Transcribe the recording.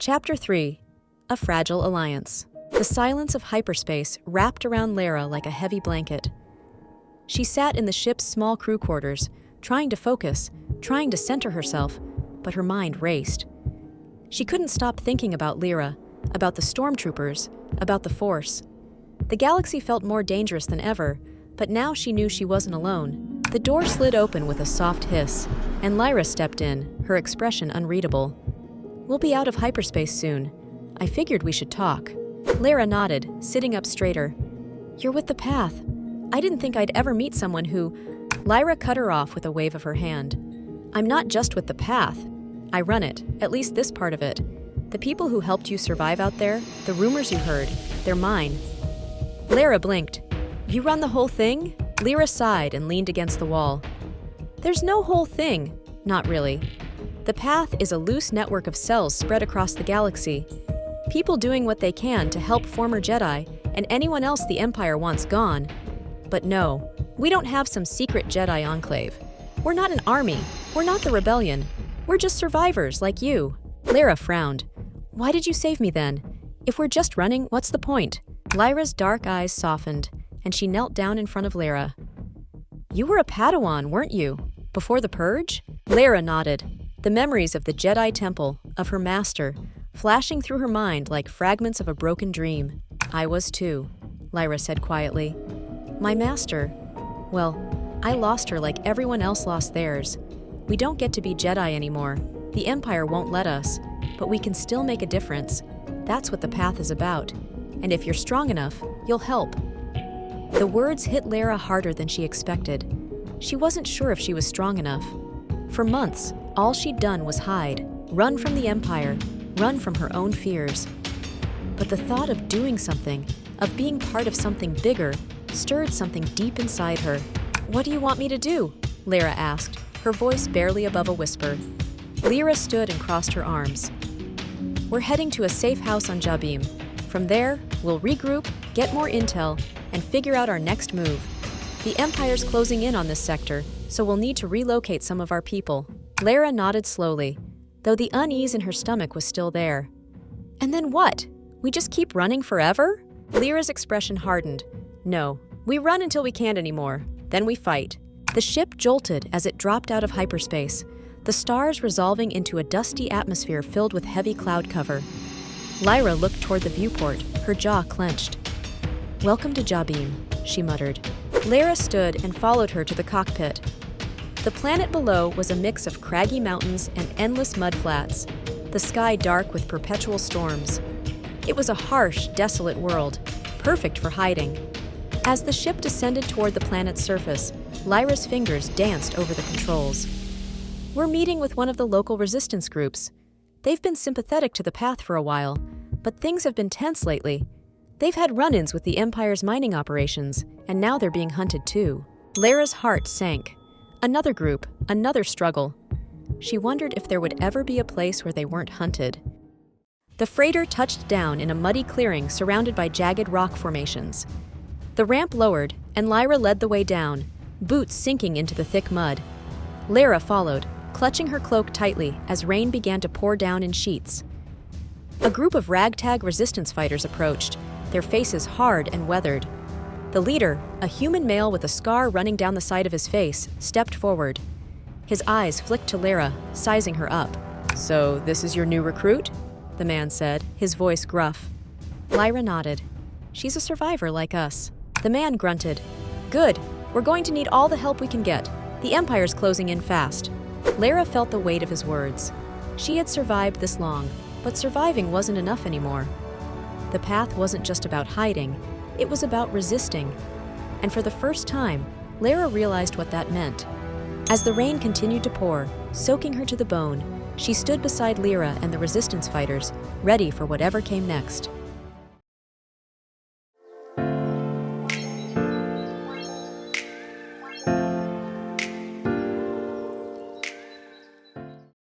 Chapter 3. A Fragile Alliance. The silence of hyperspace wrapped around Lera like a heavy blanket. She sat in the ship's small crew quarters, trying to focus, trying to center herself, but her mind raced. She couldn't stop thinking about Lyra, about the stormtroopers, about the Force. The galaxy felt more dangerous than ever, but now she knew she wasn't alone. The door slid open with a soft hiss, and Lyra stepped in, her expression unreadable. "We'll be out of hyperspace soon. I figured we should talk." Lera nodded, sitting up straighter. "You're with the Path. I didn't think I'd ever meet someone who—" Lyra cut her off with a wave of her hand. "I'm not just with the Path. I run it, at least this part of it. The people who helped you survive out there, the rumors you heard, they're mine." Lera blinked. "You run the whole thing?" Lyra sighed and leaned against the wall. "There's no whole thing. Not really. The Path is a loose network of cells spread across the galaxy. People doing what they can to help former Jedi and anyone else the Empire wants gone. But no, we don't have some secret Jedi enclave. We're not an army. We're not the rebellion. We're just survivors like you." Lera frowned. "Why did you save me then? If we're just running, what's the point?" Lyra's dark eyes softened, and she knelt down in front of Lera. "You were a Padawan, weren't you? Before the Purge?" Lera nodded, the memories of the Jedi Temple, of her master, flashing through her mind like fragments of a broken dream. "I was too," Lyra said quietly. "My master, well, I lost her like everyone else lost theirs. We don't get to be Jedi anymore. The Empire won't let us, but we can still make a difference. That's what the Path is about. And if you're strong enough, you'll help." The words hit Lera harder than she expected. She wasn't sure if she was strong enough. For months, all she'd done was hide, run from the Empire, run from her own fears. But the thought of doing something, of being part of something bigger, stirred something deep inside her. "What do you want me to do?" Lera asked, her voice barely above a whisper. Lyra stood and crossed her arms. "We're heading to a safe house on Jabiim. From there, we'll regroup, get more intel, and figure out our next move. The Empire's closing in on this sector, so we'll need to relocate some of our people." Lera nodded slowly, though the unease in her stomach was still there. "And then what? We just keep running forever?" Lyra's expression hardened. "No, we run until we can't anymore. Then we fight." The ship jolted as it dropped out of hyperspace, the stars resolving into a dusty atmosphere filled with heavy cloud cover. Lyra looked toward the viewport, her jaw clenched. "Welcome to Jabiim," she muttered. Lera stood and followed her to the cockpit. The planet below was a mix of craggy mountains and endless mud flats, the sky dark with perpetual storms. It was a harsh, desolate world, perfect for hiding. As the ship descended toward the planet's surface, Lyra's fingers danced over the controls. "We're meeting with one of the local resistance groups. They've been sympathetic to the Path for a while, but things have been tense lately. They've had run-ins with the Empire's mining operations, and now they're being hunted too." Lera's heart sank. Another group, another struggle. She wondered if there would ever be a place where they weren't hunted. The freighter touched down in a muddy clearing surrounded by jagged rock formations. The ramp lowered, and Lyra led the way down, boots sinking into the thick mud. Lera followed, clutching her cloak tightly as rain began to pour down in sheets. A group of ragtag resistance fighters approached, their faces hard and weathered. The leader, a human male with a scar running down the side of his face, stepped forward. His eyes flicked to Lera, sizing her up. "So this is your new recruit?" the man said, his voice gruff. Lyra nodded. "She's a survivor like us." The man grunted. "Good. We're going to need all the help we can get. The Empire's closing in fast." Lera felt the weight of his words. She had survived this long, but surviving wasn't enough anymore. The Path wasn't just about hiding, it was about resisting. And for the first time, Lera realized what that meant. As the rain continued to pour, soaking her to the bone, she stood beside Lyra and the resistance fighters, ready for whatever came next.